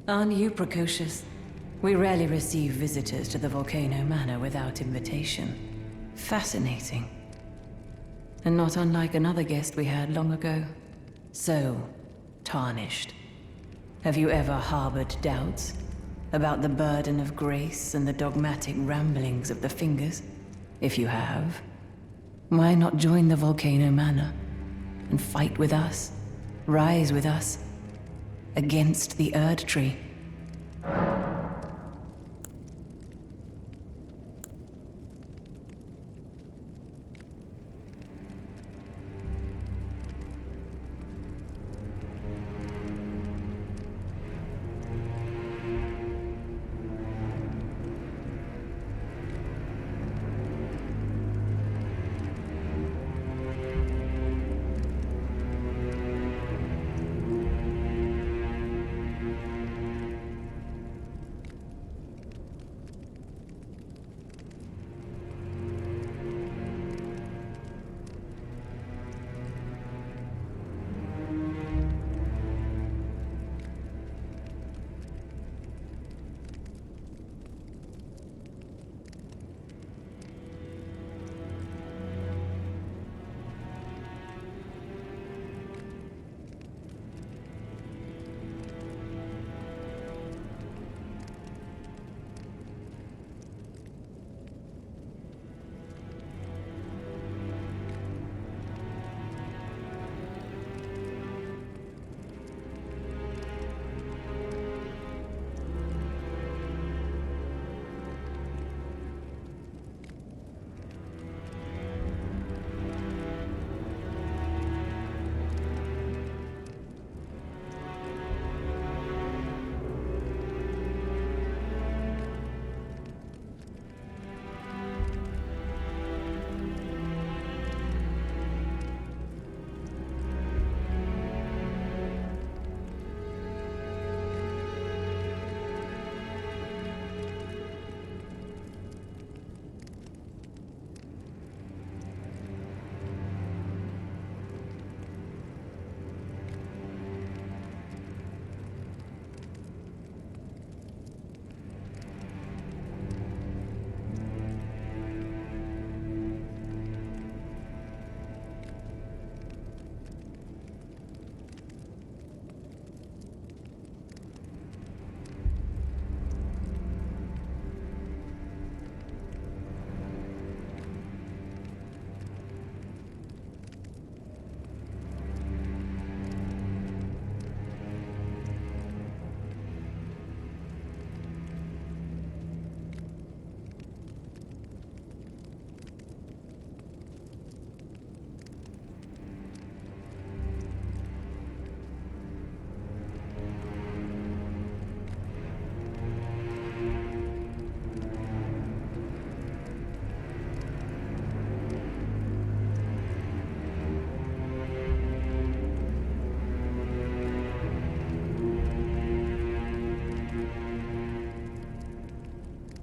Aren't you precocious? We rarely receive visitors to the Volcano Manor without invitation. Fascinating. And not unlike another guest we had long ago. So, tarnished. Have you ever harbored doubts about the burden of grace and the dogmatic ramblings of the Fingers? If you have, why not join the Volcano Manor and fight with us, rise with us, against the Erd Tree?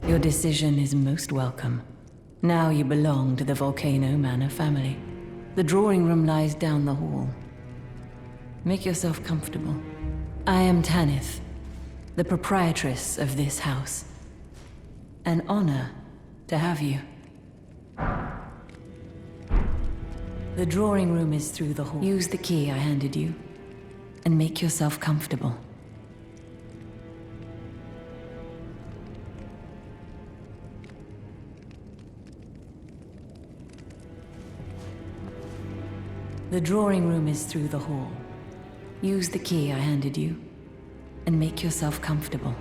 Your decision is most welcome. Now you belong to the Volcano Manor family. The drawing room lies down the hall. Make yourself comfortable. I am Tanith, the proprietress of this house. An honor to have you. The drawing room is through the hall. Use the key I handed you, and make yourself comfortable. The drawing room is through the hall. Use the key I handed you, and make yourself comfortable.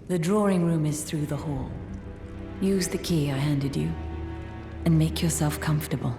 The drawing room is through the hall. Use the key I handed you, and make yourself comfortable.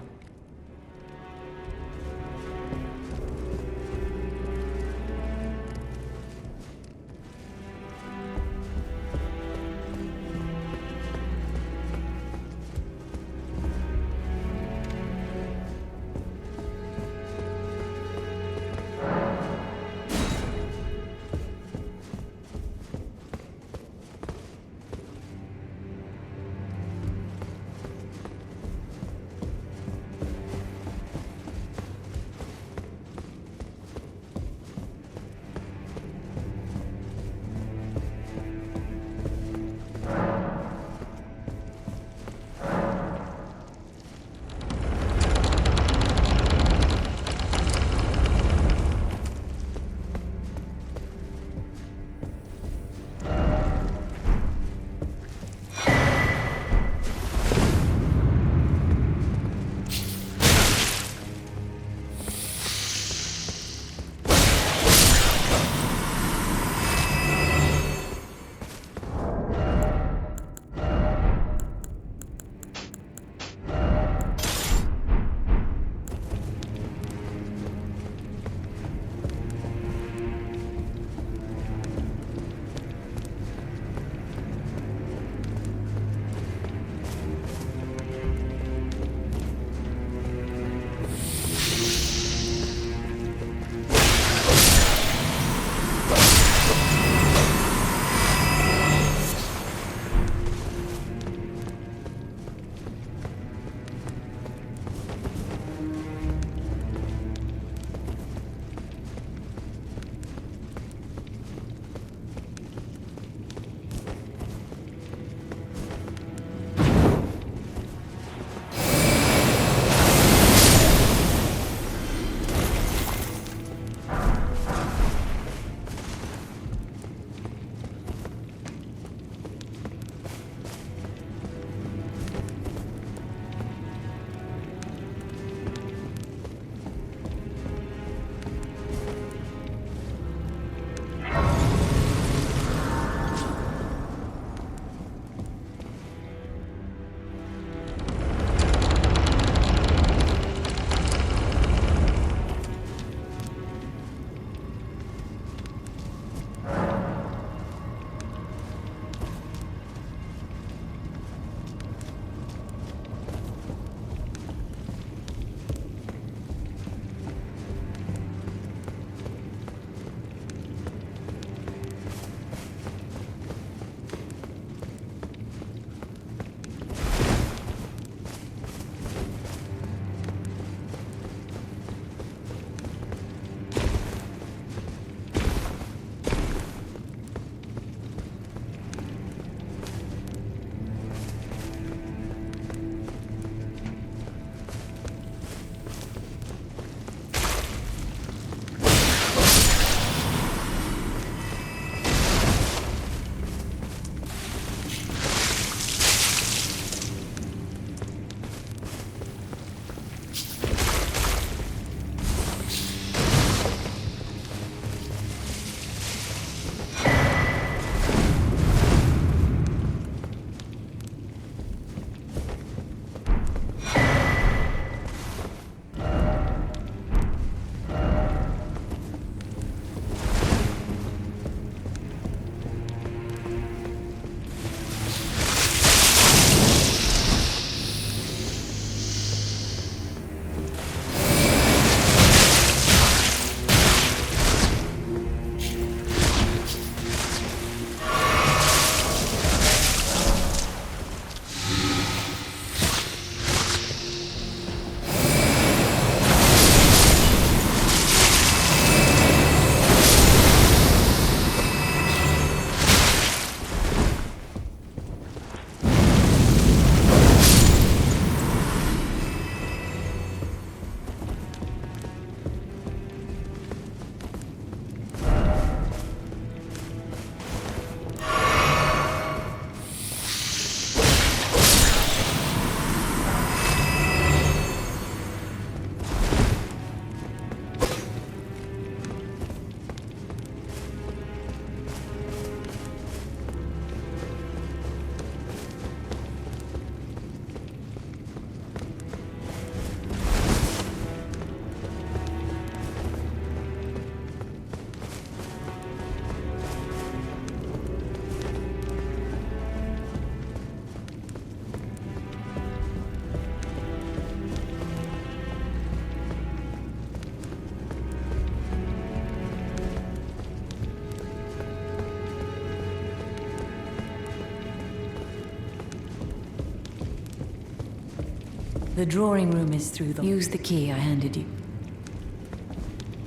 The drawing room is through the... Use the key I handed you.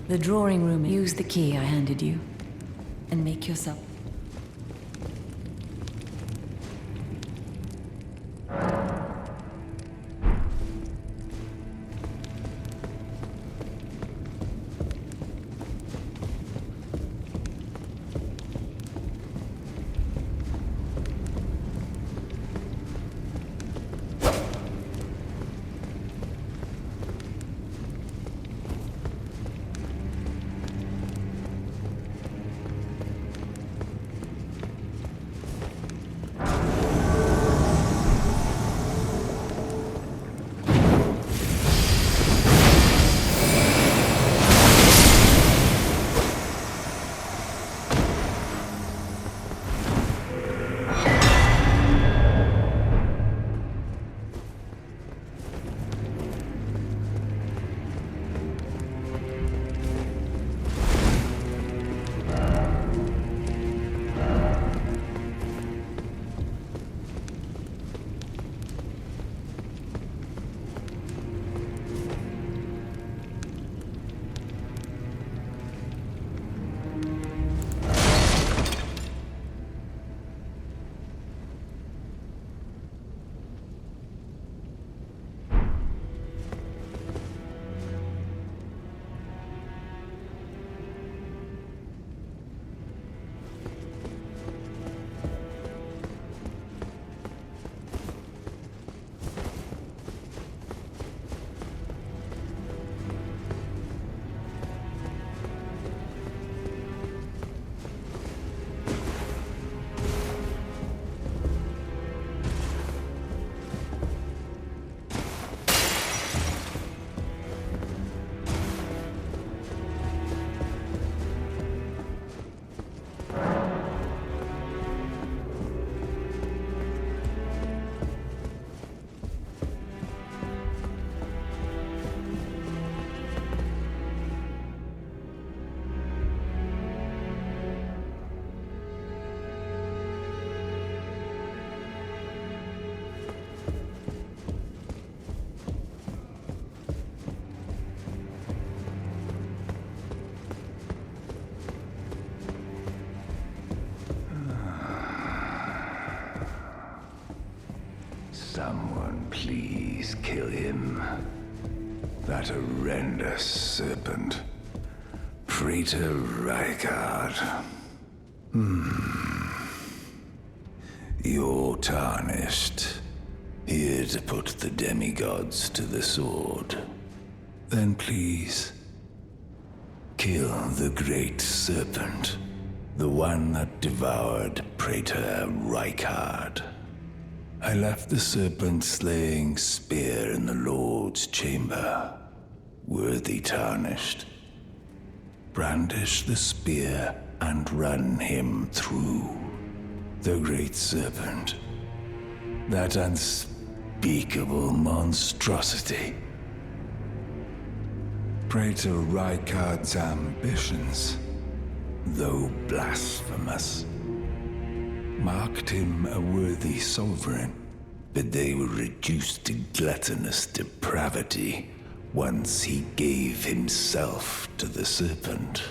The drawing room... Use the key I handed you. And make yourself... Someone please kill him. That horrendous serpent. Praetor Rykard. You're tarnished. Here to put the demigods to the sword. Then please, kill the great serpent. The one that devoured Praetor Rykard. I left the serpent-slaying spear in the Lord's chamber. Worthy tarnished. Brandish the spear and run him through. The great serpent. That unspeakable monstrosity. Praetor Rykard's ambitions, though blasphemous, marked him a worthy sovereign, but they were reduced to gluttonous depravity once he gave himself to the serpent.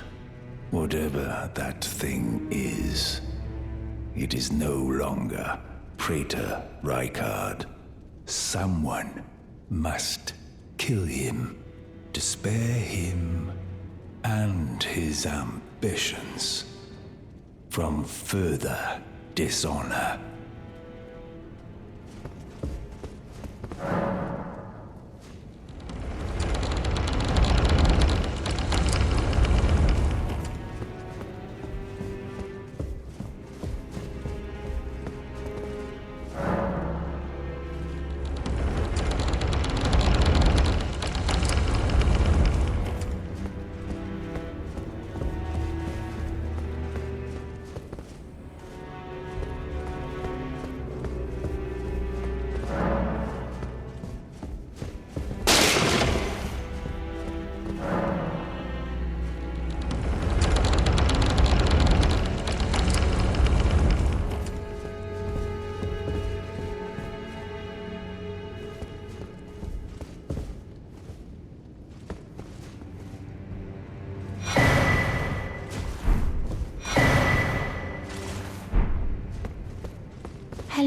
Whatever that thing is, it is no longer Praetor Rykard. Someone must kill him to spare him and his ambitions from further dishonor.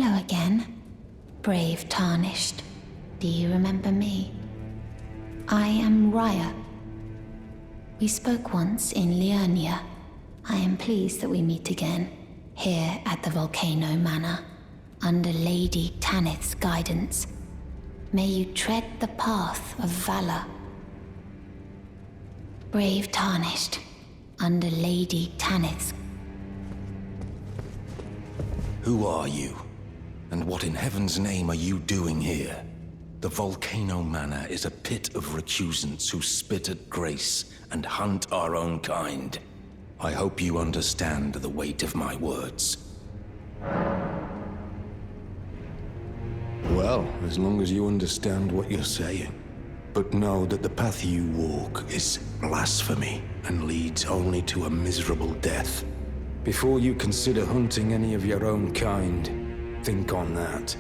Hello again, brave Tarnished. Do you remember me? I am Raya. We spoke once in Liurnia. I am pleased that we meet again, here at the Volcano Manor, under Lady Tanith's guidance. May you tread the path of valor. Brave Tarnished, under Lady Tanith's. Who are you? And what in heaven's name are you doing here? The Volcano Manor is a pit of recusants who spit at grace and hunt our own kind. I hope you understand the weight of my words. Well, as long as you understand what you're saying. But know that the path you walk is blasphemy and leads only to a miserable death. Before you consider hunting any of your own kind, think on that.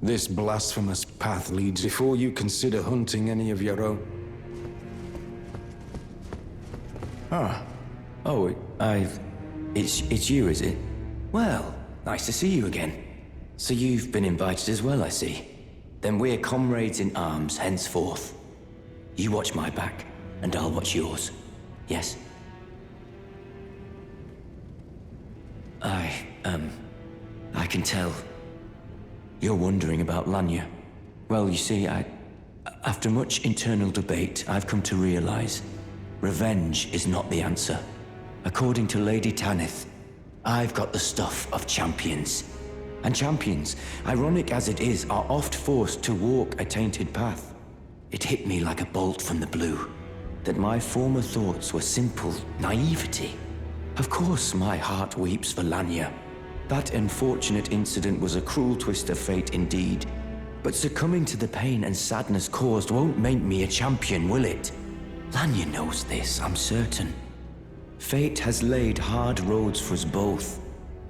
This blasphemous path leads before you consider hunting any of your own. It's you, is it? Well, nice to see you again. So you've been invited as well, I see. Then we're comrades in arms henceforth. You watch my back, and I'll watch yours. Yes? I can tell. You're wondering about Lanya. Well, you see, after much internal debate, I've come to realize revenge is not the answer. According to Lady Tanith, I've got the stuff of champions. And champions, ironic as it is, are oft forced to walk a tainted path. It hit me like a bolt from the blue, that my former thoughts were simple naivety. Of course my heart weeps for Lanya. That unfortunate incident was a cruel twist of fate indeed. But succumbing to the pain and sadness caused won't make me a champion, will it? Lanya knows this, I'm certain. Fate has laid hard roads for us both,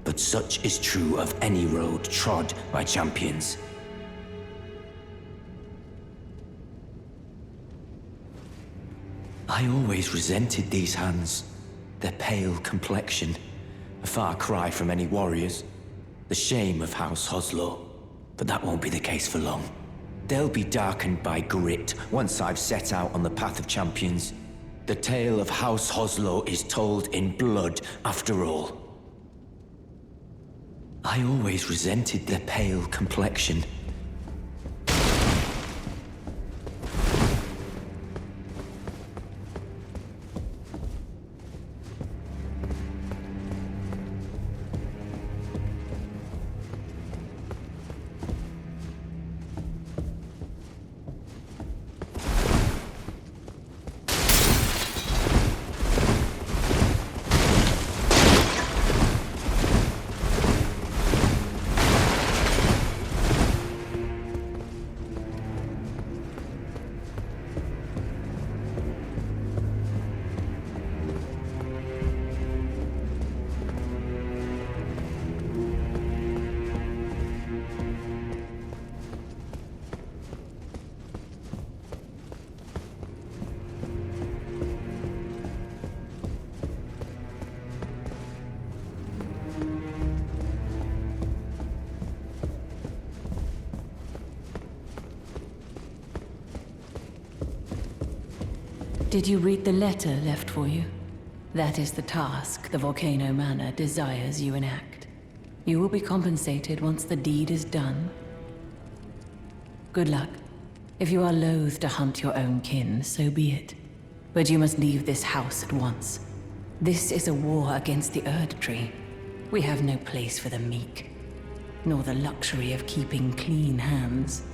but such is true of any road trod by champions. I always resented these hands, their pale complexion, a far cry from any warriors, the shame of House Hoslow. But that won't be the case for long. They'll be darkened by grit once I've set out on the path of champions. The tale of House Hoslow is told in blood, after all. I always resented their pale complexion. Did you read the letter left for you? That is the task the Volcano Manor desires you enact. You will be compensated once the deed is done. Good luck. If you are loath to hunt your own kin, so be it. But you must leave this house at once. This is a war against the Erd Tree. We have no place for the meek, nor the luxury of keeping clean hands.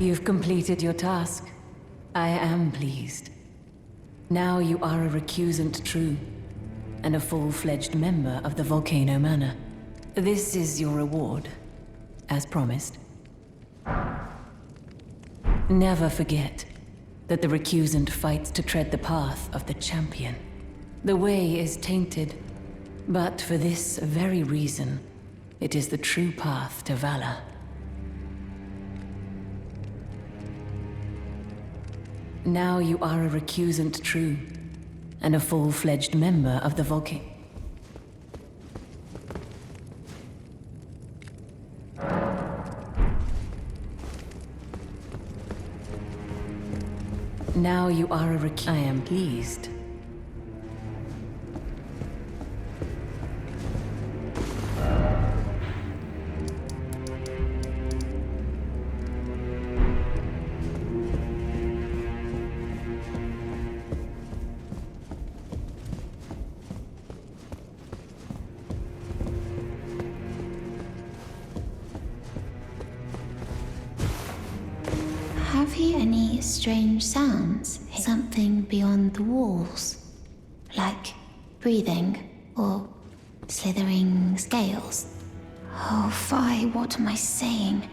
You've completed your task. I am pleased. Now you are a recusant true, and a full-fledged member of the Volcano Manor. This is your reward, as promised. Never forget that the recusant fights to tread the path of the champion. The way is tainted, but for this very reason, it is the true path to valor. Now you are a recusant true, and a full-fledged member of the Volcano. Now you are a I am pleased. Have you any strange sounds? Something beyond the walls? Like breathing or slithering scales? Oh, Phi, what am I saying?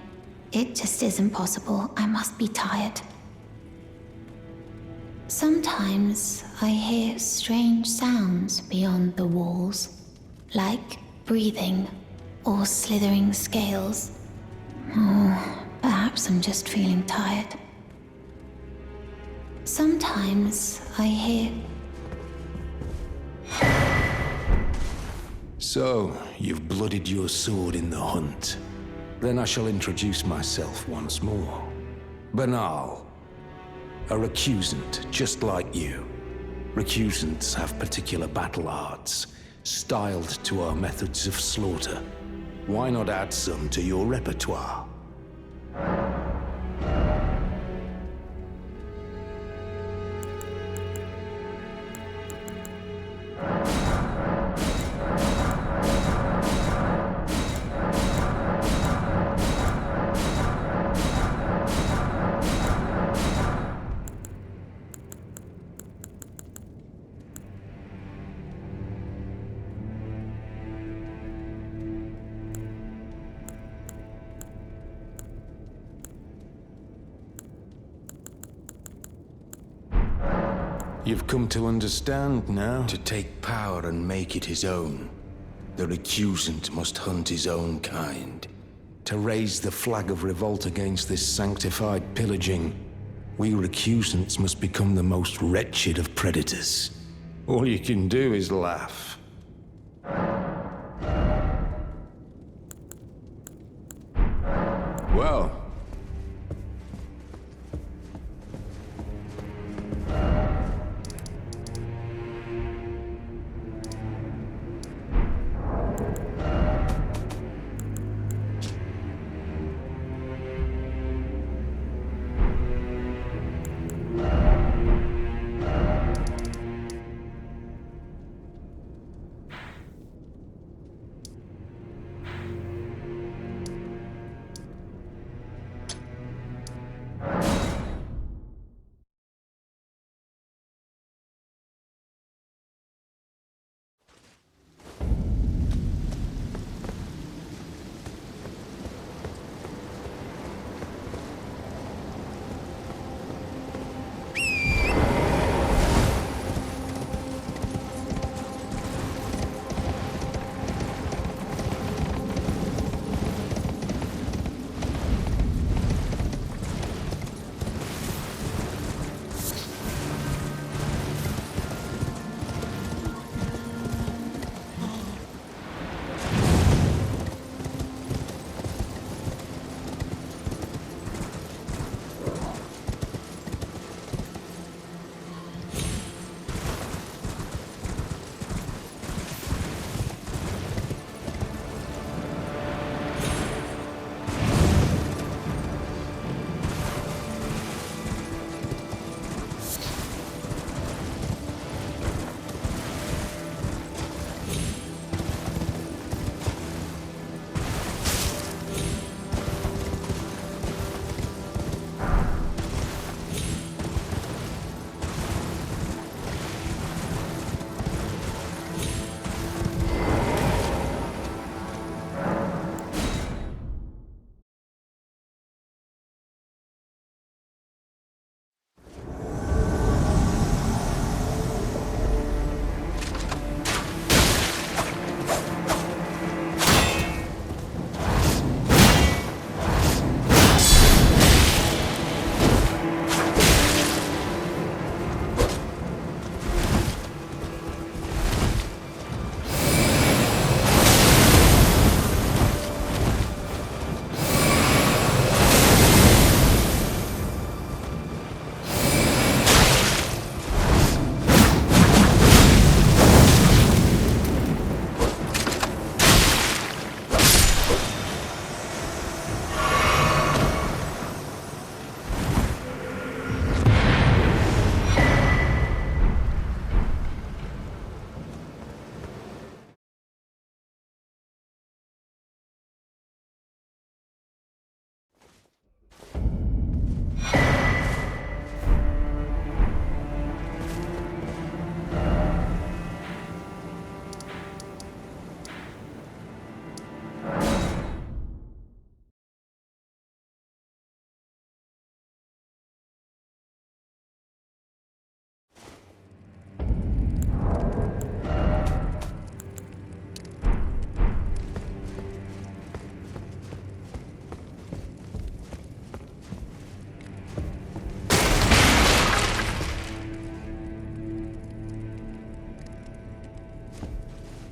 It just isn't possible. I must be tired. Sometimes I hear strange sounds beyond the walls, like breathing or slithering scales. Oh, perhaps I'm just feeling tired. Sometimes I hear... So, you've blooded your sword in the hunt. Then I shall introduce myself once more. Banal. A recusant, just like you. Recusants have particular battle arts, styled to our methods of slaughter. Why not add some to your repertoire? You've come to understand now? To take power and make it his own, the recusant must hunt his own kind. To raise the flag of revolt against this sanctified pillaging, we recusants must become the most wretched of predators. All you can do is laugh. Well,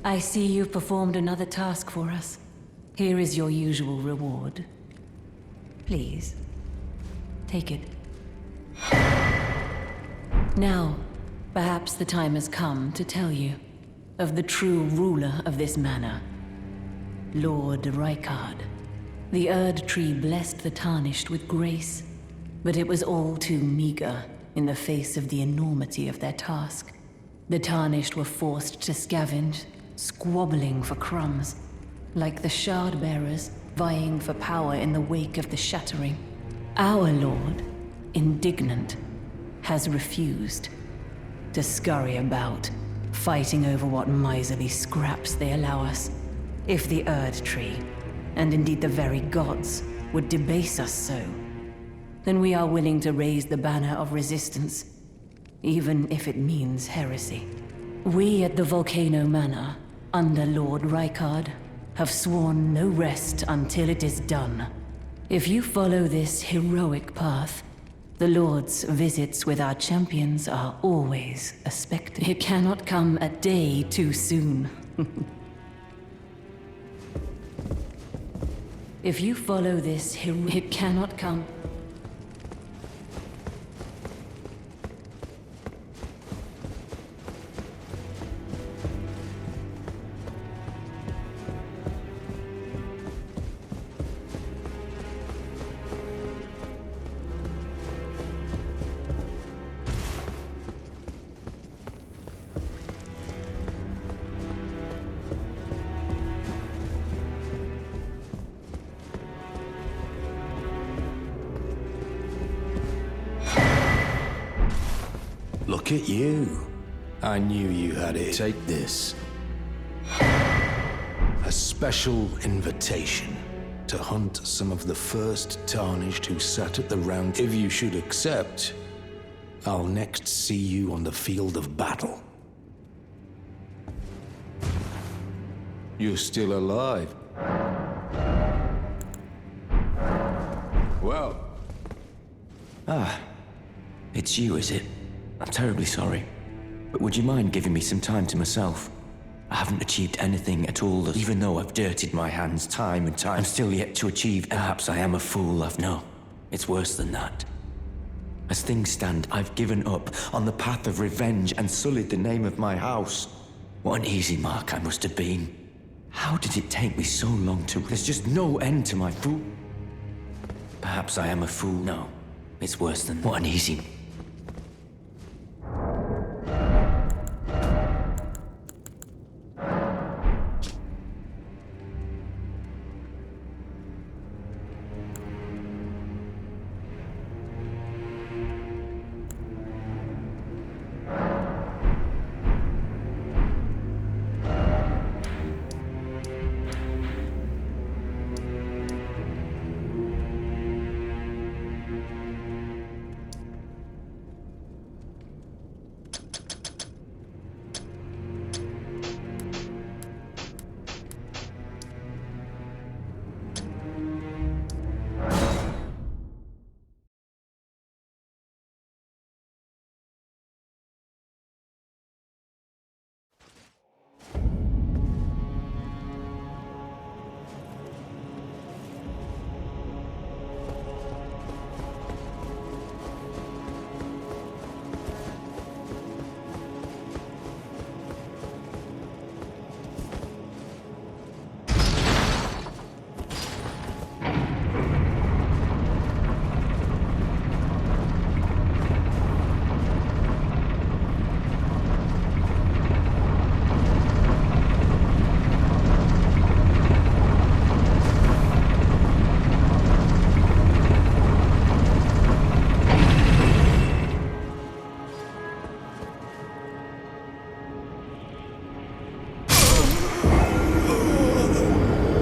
I see you've performed another task for us. Here is your usual reward. Please, take it. Now, perhaps the time has come to tell you of the true ruler of this manor, Lord Rykard. The Erd Tree blessed the Tarnished with grace, but it was all too meager in the face of the enormity of their task. The Tarnished were forced to scavenge, squabbling for crumbs, like the Shard Bearers vying for power in the wake of the Shattering. Our Lord, indignant, has refused to scurry about, fighting over what miserly scraps they allow us. If the Erd Tree, and indeed the very gods, would debase us so, then we are willing to raise the banner of resistance, even if it means heresy. We at the Volcano Manor, under Lord Rykard, have sworn no rest until it is done. If you follow this heroic path, the Lord's visits with our champions are always a spectacle. It cannot come a day too soon. If you follow this it cannot come. Look at you. I knew you had it. Take this. A special invitation to hunt some of the first Tarnished who sat at the round. If you should accept, I'll next see you on the field of battle. You're still alive. Well. It's you, is it? I'm terribly sorry. But would you mind giving me some time to myself? I haven't achieved anything at all, even though I've dirtied my hands time and time. I'm still yet to achieve. Perhaps I am a fool, no. It's worse than that. As things stand, I've given up on the path of revenge and sullied the name of my house. What an easy mark I must have been. How did it take me so long to... There's just no end to my fool. Perhaps I am a fool. No, it's worse than... What an easy...